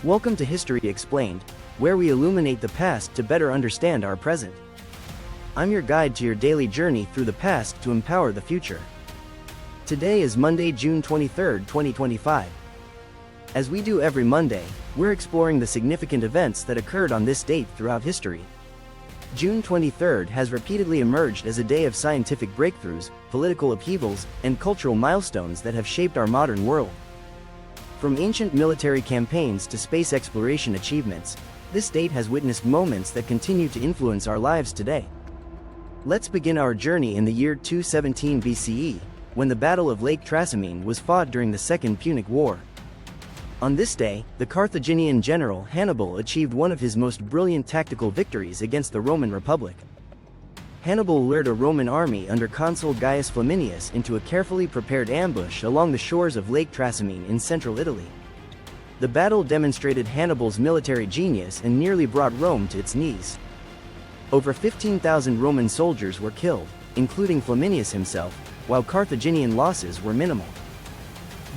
Welcome to History Explained, where we illuminate the past to better understand our present. I'm your guide to your daily journey through the past to empower the future. Today is Monday, June 23, 2025. As we do every Monday, we're exploring the significant events that occurred on this date throughout history. June 23 has repeatedly emerged as a day of scientific breakthroughs, political upheavals, and cultural milestones that have shaped our modern world. From ancient military campaigns to space exploration achievements, this date has witnessed moments that continue to influence our lives today. Let's begin our journey in the year 217 BCE, when the Battle of Lake Trasimene was fought during the Second Punic War. On this day, the Carthaginian general Hannibal achieved one of his most brilliant tactical victories against the Roman Republic. Hannibal lured a Roman army under consul Gaius Flaminius into a carefully prepared ambush along the shores of Lake Trasimene in central Italy. The battle demonstrated Hannibal's military genius and nearly brought Rome to its knees. Over 15,000 Roman soldiers were killed, including Flaminius himself, while Carthaginian losses were minimal.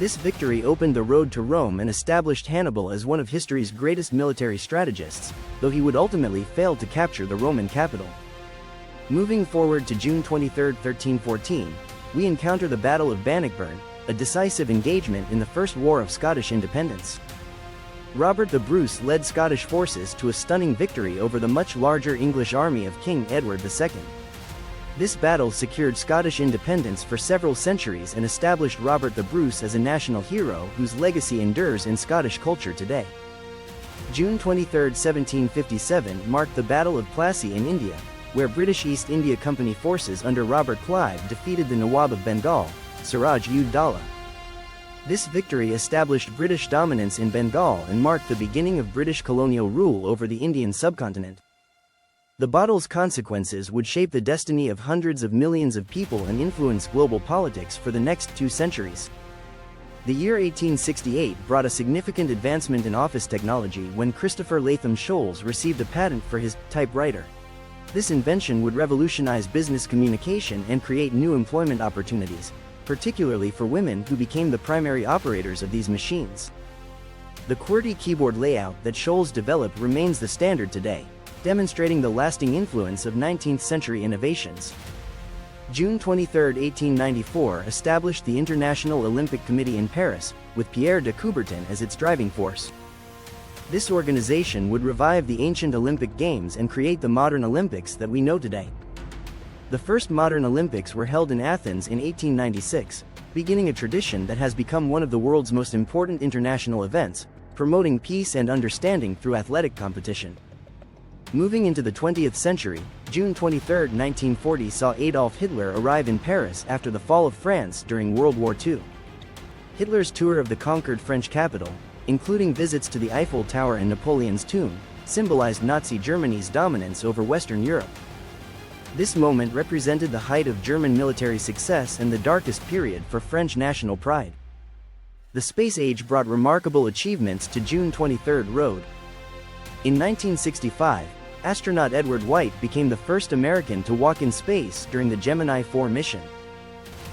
This victory opened the road to Rome and established Hannibal as one of history's greatest military strategists, though he would ultimately fail to capture the Roman capital. Moving forward to June 23, 1314, we encounter the Battle of Bannockburn, a decisive engagement in the First War of Scottish Independence. Robert the Bruce led Scottish forces to a stunning victory over the much larger English army of King Edward II. This battle secured Scottish independence for several centuries and established Robert the Bruce as a national hero whose legacy endures in Scottish culture today. June 23, 1757 marked the Battle of Plassey in India, where British East India Company forces under Robert Clive defeated the Nawab of Bengal, Siraj-ud-Daulah. This victory established British dominance in Bengal and marked the beginning of British colonial rule over the Indian subcontinent. The battle's consequences would shape the destiny of hundreds of millions of people and influence global politics for the next 2 centuries. The year 1868 brought a significant advancement in office technology when Christopher Latham Sholes received a patent for his typewriter. This invention would revolutionize business communication and create new employment opportunities, particularly for women who became the primary operators of these machines. The QWERTY keyboard layout that Sholes developed remains the standard today, demonstrating the lasting influence of 19th-century innovations. June 23, 1894 established the International Olympic Committee in Paris, with Pierre de Coubertin as its driving force. This organization would revive the ancient Olympic Games and create the modern Olympics that we know today. The first modern Olympics were held in Athens in 1896, beginning a tradition that has become one of the world's most important international events, promoting peace and understanding through athletic competition. Moving into the 20th century, June 23, 1940 saw Adolf Hitler arrive in Paris after the fall of France during World War II. Hitler's tour of the conquered French capital, including visits to the Eiffel Tower and Napoleon's tomb, symbolized Nazi Germany's dominance over Western Europe. This moment represented the height of German military success and the darkest period for French national pride. The space age brought remarkable achievements to June 23 road. In 1965, astronaut Edward White became the first American to walk in space during the Gemini 4 mission.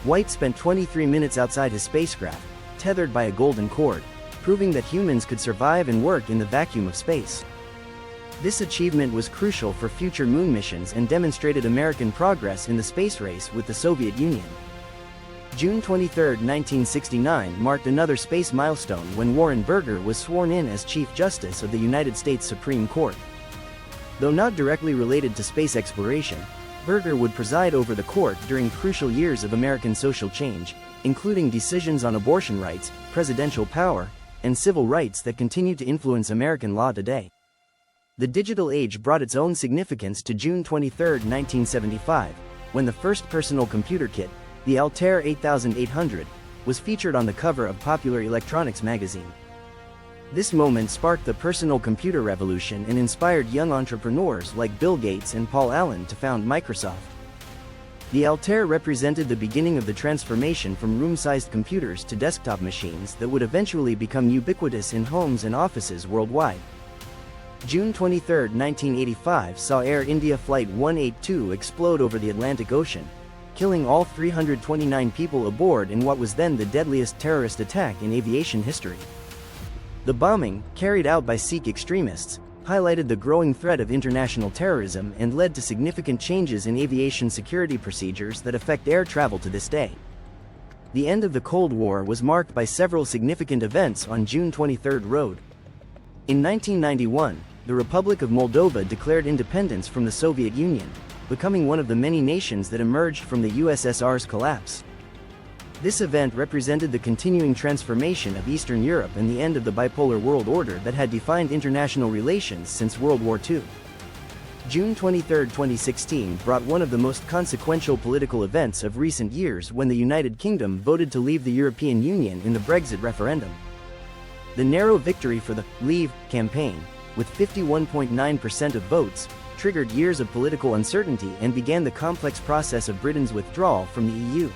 White spent 23 minutes outside his spacecraft, tethered by a golden cord, proving that humans could survive and work in the vacuum of space. This achievement was crucial for future moon missions and demonstrated American progress in the space race with the Soviet Union. June 23, 1969 marked another space milestone when Warren Burger was sworn in as Chief Justice of the United States Supreme Court. Though not directly related to space exploration, Burger would preside over the court during crucial years of American social change, including decisions on abortion rights, presidential power, and civil rights that continue to influence American law today. The digital age brought its own significance to June 23, 1975, when the first personal computer kit, the Altair 8800, was featured on the cover of Popular Electronics magazine. This moment sparked the personal computer revolution and inspired young entrepreneurs like Bill Gates and Paul Allen to found Microsoft. The Altair represented the beginning of the transformation from room-sized computers to desktop machines that would eventually become ubiquitous in homes and offices worldwide. June 23, 1985 saw Air India Flight 182 explode over the Atlantic Ocean, killing all 329 people aboard in what was then the deadliest terrorist attack in aviation history. The bombing, carried out by Sikh extremists, highlighted the growing threat of international terrorism and led to significant changes in aviation security procedures that affect air travel to this day. The end of the Cold War was marked by several significant events on June 23 road. In 1991, the Republic of Moldova declared independence from the Soviet Union, becoming one of the many nations that emerged from the USSR's collapse. This event represented the continuing transformation of Eastern Europe and the end of the bipolar world order that had defined international relations since World War II. June 23, 2016 brought one of the most consequential political events of recent years when the United Kingdom voted to leave the European Union in the Brexit referendum. The narrow victory for the Leave campaign, with 51.9% of votes, triggered years of political uncertainty and began the complex process of Britain's withdrawal from the EU.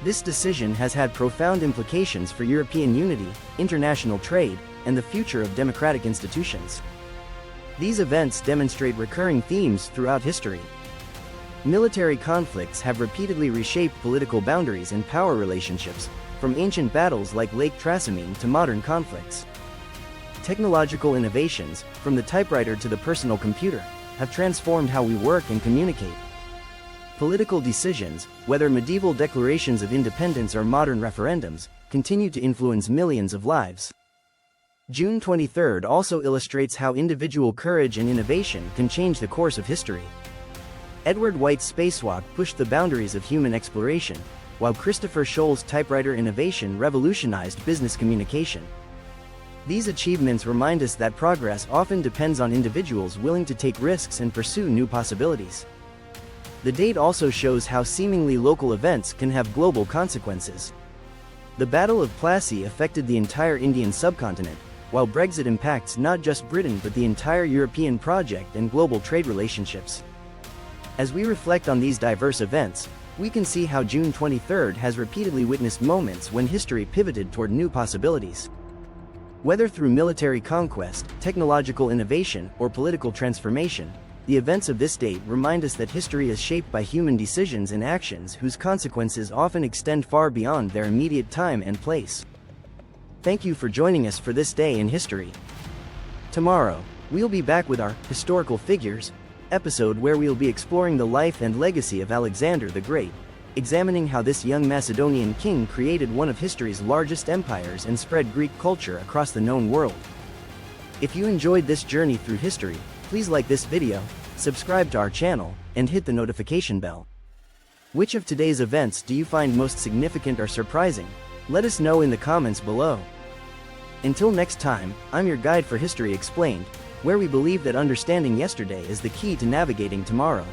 This decision has had profound implications for European unity, international trade, and the future of democratic institutions. These events demonstrate recurring themes throughout history. Military conflicts have repeatedly reshaped political boundaries and power relationships, from ancient battles like Lake Trasimene to modern conflicts. Technological innovations, from the typewriter to the personal computer, have transformed how we work and communicate. Political decisions, whether medieval declarations of independence or modern referendums, continue to influence millions of lives. June 23 also illustrates how individual courage and innovation can change the course of history. Edward White's Spacewalk pushed the boundaries of human exploration, while Christopher Scholl's typewriter innovation revolutionized business communication. These achievements remind us that progress often depends on individuals willing to take risks and pursue new possibilities. The date also shows how seemingly local events can have global consequences. The Battle of Plassey affected the entire Indian subcontinent, while Brexit impacts not just Britain but the entire European project and global trade relationships. As we reflect on these diverse events, we can see how June 23 has repeatedly witnessed moments when history pivoted toward new possibilities. Whether through military conquest, technological innovation, or political transformation, the events of this date remind us that history is shaped by human decisions and actions whose consequences often extend far beyond their immediate time and place. Thank you for joining us for this day in history. Tomorrow, we'll be back with our Historical Figures episode where we'll be exploring the life and legacy of Alexander the Great, examining how this young Macedonian king created one of history's largest empires and spread Greek culture across the known world. If you enjoyed this journey through history, please like this video, subscribe to our channel, and hit the notification bell. Which of today's events do you find most significant or surprising? Let us know in the comments below. Until next time, I'm your guide for History Explained, where we believe that understanding yesterday is the key to navigating tomorrow.